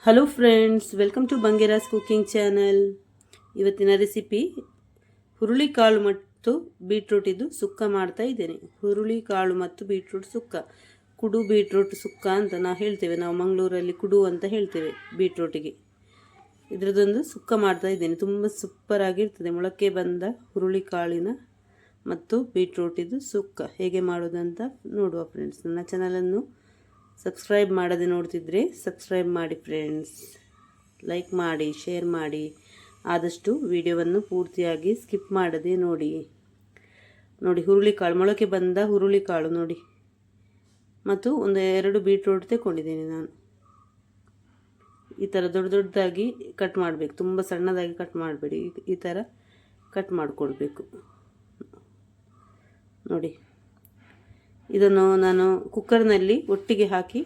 Hello friends, welcome to Bangera's cooking channel. ಇವತ್ತಿನ recipe ಹುರುಳಿಕಾಳು ಮತ್ತು ಬೀಟ್ರೂಟ್ ಇದು ಸುಕ್ಕ ಮಾಡ್ತಾ ಇದ್ದೇನೆ. ಹುರುಳಿಕಾಳು ಮತ್ತು ಬೀಟ್ರೂಟ್ ಸುಕ್ಕ, ಕುಡು ಬೀಟ್ರೂಟ್ ಸುಕ್ಕ ಅಂತ ನಾವು ಹೇಳ್ತೇವೆ. ನಾವು ಮಂಗಳೂರಲ್ಲಿ ಕುಡು ಅಂತ ಹೇಳ್ತೇವೆ ಬೀಟ್ರೂಟಿಗೆ. ಇದರದೊಂದು ಸುಕ್ಕ ಮಾಡ್ತಾ ಇದ್ದೇನೆ. ತುಂಬ ಸೂಪರ್ ಆಗಿರ್ತದೆ. ಮೊಳಕೆ ಬಂದ ಹುರುಳಿಕಾಳಿನ ಮತ್ತು ಬೀಟ್ರೂಟ್ ಇದು ಸುಕ್ಕ ಹೇಗೆ ಮಾಡೋದಂತ ನೋಡುವ ಫ್ರೆಂಡ್ಸ್. ನನ್ನ ಚಾನಲನ್ನು ಸಬ್ಸ್ಕ್ರೈಬ್ ಮಾಡದೆ ನೋಡ್ತಿದ್ರೆ ಸಬ್ಸ್ಕ್ರೈಬ್ ಮಾಡಿ ಫ್ರೆಂಡ್ಸ್. ಲೈಕ್ ಮಾಡಿ, ಶೇರ್ ಮಾಡಿ. ಆದಷ್ಟು ವಿಡಿಯೋವನ್ನು ಪೂರ್ತಿಯಾಗಿ ಸ್ಕಿಪ್ ಮಾಡದೆ ನೋಡಿ. ಹುರುಳಿಕಾಳು, ಮೊಳಕೆ ಬಂದ ಹುರುಳಿಕಾಳು ನೋಡಿ. ಮತ್ತು ಒಂದು 2 ಬೀಟ್ರೂಟ್ ತಗೊಂಡಿದ್ದೇನೆ ನಾನು. ಈ ಥರ ದೊಡ್ಡ ದೊಡ್ಡದಾಗಿ ಕಟ್ ಮಾಡಬೇಕು. ತುಂಬ ಸಣ್ಣದಾಗಿ ಕಟ್ ಮಾಡಬೇಡಿ. ಈ ಥರ ಕಟ್ ಮಾಡಿಕೊಳ್ಬೇಕು ನೋಡಿ. ಇದನ್ನು ನಾನು ಕುಕ್ಕರ್ನಲ್ಲಿ ಒಟ್ಟಿಗೆ ಹಾಕಿ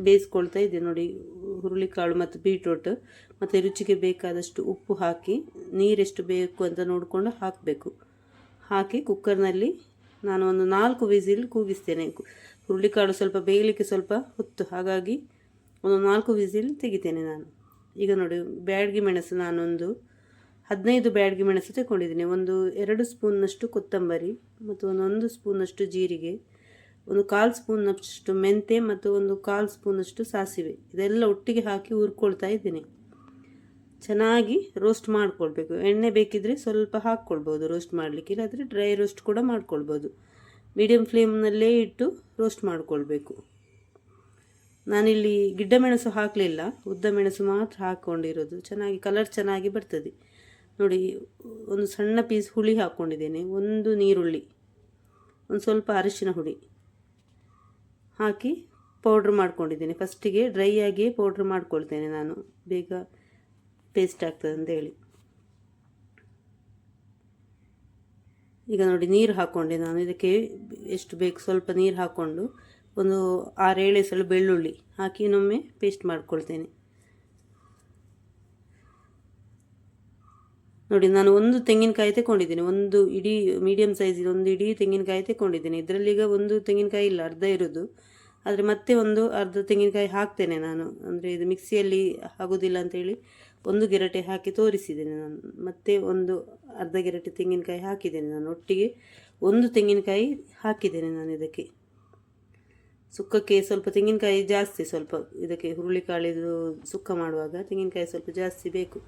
ಬೇಯಿಸ್ಕೊಳ್ತಾ ಇದ್ದೆ ನೋಡಿ. ಹುರುಳಿಕಾಳು ಮತ್ತು ಬೀಟ್ರೂಟ್ ಮತ್ತು ರುಚಿಗೆ ಬೇಕಾದಷ್ಟು ಉಪ್ಪು ಹಾಕಿ, ನೀರೆಷ್ಟು ಬೇಕು ಅಂತ ನೋಡಿಕೊಂಡು ಹಾಕಬೇಕು. ಹಾಕಿ ಕುಕ್ಕರ್ನಲ್ಲಿ ನಾನು ಒಂದು 4 ವಿಸಿಲ್ ಕೂಗಿಸ್ತೇನೆ. ಹುರುಳಿಕಾಳು ಸ್ವಲ್ಪ ಬೇಯಲಿಕ್ಕೆ ಸ್ವಲ್ಪ ಹೊತ್ತು, ಹಾಗಾಗಿ ಒಂದು 4 ವಿಸಿಲ್ ತೆಗಿತೇನೆ ನಾನು. ಈಗ ನೋಡಿ, ಬ್ಯಾಡಗಿ ಮೆಣಸು ನಾನೊಂದು 15 ಬ್ಯಾಡಗಿ ಮೆಣಸು ತಗೊಂಡಿದ್ದೀನಿ. ಒಂದು 2 ಸ್ಪೂನ್ನಷ್ಟು ಕೊತ್ತಂಬರಿ ಮತ್ತು 1 ಸ್ಪೂನಷ್ಟು ಜೀರಿಗೆ, ಒಂದು 1/4 ಸ್ಪೂನಷ್ಟು ಮೆಂತೆ ಮತ್ತು ಒಂದು 1/4 ಸ್ಪೂನಷ್ಟು ಸಾಸಿವೆ, ಇದೆಲ್ಲ ಒಟ್ಟಿಗೆ ಹಾಕಿ ಹುರ್ಕೊಳ್ತಾ ಇದ್ದೀನಿ. ಚೆನ್ನಾಗಿ ರೋಸ್ಟ್ ಮಾಡ್ಕೊಳ್ಬೇಕು. ಎಣ್ಣೆ ಬೇಕಿದ್ರೆ ಸ್ವಲ್ಪ ಹಾಕ್ಕೊಳ್ಬೋದು ರೋಸ್ಟ್ ಮಾಡಲಿಕ್ಕೆ, ಇಲ್ಲಾದರೆ ಡ್ರೈ ರೋಸ್ಟ್ ಕೂಡ ಮಾಡ್ಕೊಳ್ಬೋದು. ಮೀಡಿಯಮ್ ಫ್ಲೇಮ್ನಲ್ಲೇ ಇಟ್ಟು ರೋಸ್ಟ್ ಮಾಡಿಕೊಳ್ಬೇಕು. ನಾನಿಲ್ಲಿ ಗಿಡ್ಡ ಮೆಣಸು ಹಾಕಲಿಲ್ಲ, ಉದ್ದ ಮೆಣಸು ಮಾತ್ರ ಹಾಕ್ಕೊಂಡಿರೋದು. ಚೆನ್ನಾಗಿ ಕಲರ್ ಚೆನ್ನಾಗಿ ಬರ್ತದೆ ನೋಡಿ. ಒಂದು ಸಣ್ಣ ಪೀಸ್ ಹುಳಿ ಹಾಕ್ಕೊಂಡಿದ್ದೇನೆ, ಒಂದು ನೀರುಳ್ಳಿ, ಒಂದು ಸ್ವಲ್ಪ ಅರಿಶಿನ ಹುಡಿ ಹಾಕಿ ಪೌಡ್ರ್ ಮಾಡ್ಕೊಂಡಿದ್ದೇನೆ. ಫಸ್ಟಿಗೆ ಡ್ರೈ ಆಗಿಯೇ ಪೌಡ್ರ್ ಮಾಡ್ಕೊಳ್ತೇನೆ ನಾನು, ಬೇಗ ಪೇಸ್ಟ್ ಆಗ್ತದೆ ಅಂತೇಳಿ. ಈಗ ನೋಡಿ, ನೀರು ಹಾಕ್ಕೊಂಡೆ ನಾನು. ಇದಕ್ಕೆ ಎಷ್ಟು ಬೇಕು ಸ್ವಲ್ಪ ನೀರು ಹಾಕ್ಕೊಂಡು ಒಂದು 6-7 ಎಸಳು ಬೆಳ್ಳುಳ್ಳಿ ಹಾಕಿ ಇನ್ನೊಮ್ಮೆ ಪೇಸ್ಟ್ ಮಾಡ್ಕೊಳ್ತೇನೆ ನೋಡಿ. ನಾನು ಒಂದು ತೆಂಗಿನಕಾಯಿ ತಗೊಂಡಿದ್ದೀನಿ, ಒಂದು ಇಡೀ ಮೀಡಿಯಮ್ ಸೈಜಿಗೆ ಒಂದು ಇಡೀ ತೆಂಗಿನಕಾಯಿ ತಗೊಂಡಿದ್ದೀನಿ. ಇದರಲ್ಲೀಗ ಒಂದು ತೆಂಗಿನಕಾಯಿ ಇಲ್ಲ, ಅರ್ಧ ಇರೋದು. ಆದರೆ ಮತ್ತೆ ಒಂದು ಅರ್ಧ ತೆಂಗಿನಕಾಯಿ ಹಾಕ್ತೇನೆ ನಾನು, ಅಂದರೆ ಇದು ಮಿಕ್ಸಿಯಲ್ಲಿ ಆಗೋದಿಲ್ಲ ಅಂತೇಳಿ ಒಂದು ಗೆರಟೆ ಹಾಕಿ ತೋರಿಸಿದ್ದೇನೆ ನಾನು. ಮತ್ತೆ ಒಂದು ಅರ್ಧ ಗೆರಟೆ ತೆಂಗಿನಕಾಯಿ ಹಾಕಿದ್ದೇನೆ ನಾನು. ಒಟ್ಟಿಗೆ ಒಂದು ತೆಂಗಿನಕಾಯಿ ಹಾಕಿದ್ದೇನೆ ನಾನು ಇದಕ್ಕೆ. ಸುಕ್ಕಕ್ಕೆ ಸ್ವಲ್ಪ ತೆಂಗಿನಕಾಯಿ ಜಾಸ್ತಿ, ಸ್ವಲ್ಪ ಇದಕ್ಕೆ ಹುರುಳಿಕಾಳಿದು ಸುಕ್ಕ ಮಾಡುವಾಗ ತೆಂಗಿನಕಾಯಿ ಸ್ವಲ್ಪ ಜಾಸ್ತಿ ಬೇಕು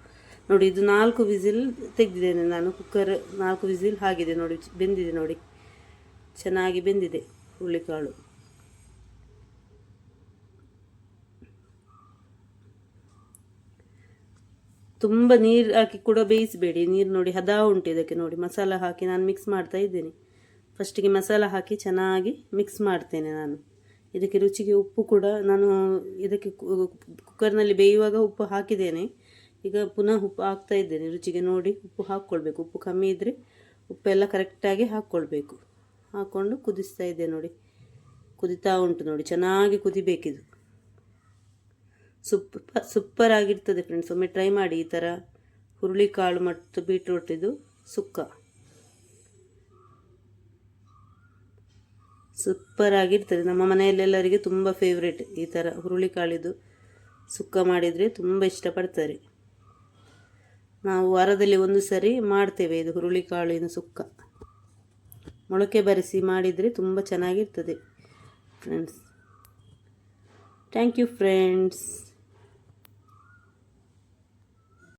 ನೋಡಿ. ಇದು 4 ವಿಸಿಲ್ ತೆಗೆದಿದ್ದೇನೆ ನಾನು. ಕುಕ್ಕರ್ 4 ವಿಸಿಲ್ ಆಗಿದೆ ನೋಡಿ, ಬೆಂದಿದೆ ನೋಡಿ, ಚೆನ್ನಾಗಿ ಬೆಂದಿದೆ ಹುರುಳಿಕಾಳು. ತುಂಬ ನೀರು ಹಾಕಿ ಕೂಡ ಬೇಯಿಸಬೇಡಿ. ನೀರು ನೋಡಿ ಹದ ಉಂಟು ಇದಕ್ಕೆ ನೋಡಿ. ಮಸಾಲ ಹಾಕಿ ನಾನು ಮಿಕ್ಸ್ ಮಾಡ್ತಾ ಇದ್ದೇನೆ. ಫಸ್ಟಿಗೆ ಮಸಾಲ ಹಾಕಿ ಚೆನ್ನಾಗಿ ಮಿಕ್ಸ್ ಮಾಡ್ತೇನೆ ನಾನು. ಇದಕ್ಕೆ ರುಚಿಗೆ ಉಪ್ಪು ಕೂಡ ನಾನು ಇದಕ್ಕೆ ಕುಕ್ಕರ್ನಲ್ಲಿ ಬೇಯುವಾಗ ಉಪ್ಪು ಹಾಕಿದ್ದೇನೆ. ಈಗ ಪುನಃ ಉಪ್ಪು ಹಾಕ್ತಾ ಇದ್ದೇನೆ. ರುಚಿಗೆ ನೋಡಿ ಉಪ್ಪು ಹಾಕ್ಕೊಳ್ಬೇಕು. ಉಪ್ಪು ಕಮ್ಮಿ ಇದ್ದರೆ ಉಪ್ಪೆಲ್ಲ ಕರೆಕ್ಟಾಗಿ ಹಾಕ್ಕೊಳ್ಬೇಕು. ಹಾಕ್ಕೊಂಡು ಕುದಿಸ್ತಾ ಇದ್ದೆ ನೋಡಿ. ಕುದಿತಾ ಉಂಟು ನೋಡಿ, ಚೆನ್ನಾಗಿ ಕುದಿಬೇಕಿದು. ಸೂಪರ್ ಆಗಿರ್ತದೆ ಫ್ರೆಂಡ್ಸ್. ಒಮ್ಮೆ ಟ್ರೈ ಮಾಡಿ ಈ ಥರ ಹುರುಳಿಕಾಳು ಮತ್ತು ಬೀಟ್ರೂಟ್ ಇದು ಸುಕ್ಕ. ಸೂಪರ್ ಆಗಿರ್ತದೆ. ನಮ್ಮ ಮನೆಯಲ್ಲೆಲ್ಲರಿಗೆ ತುಂಬ ಫೇವ್ರೇಟ್. ಈ ಥರ ಹುರುಳಿಕಾಳಿದು ಸುಕ್ಕ ಮಾಡಿದರೆ ತುಂಬ ಇಷ್ಟಪಡ್ತಾರೆ. ನಾವು ವಾರದಲ್ಲಿ ಒಂದು ಸರಿ ಮಾಡ್ತೇವೆ ಇದು ಹುರುಳಿಕಾಳಿನ ಸುಕ್ಕ. ಮೊಳಕೆ ಬರಿಸಿ ಮಾಡಿದರೆ ತುಂಬ ಚೆನ್ನಾಗಿರ್ತದೆ ಫ್ರೆಂಡ್ಸ್. Thank you friends.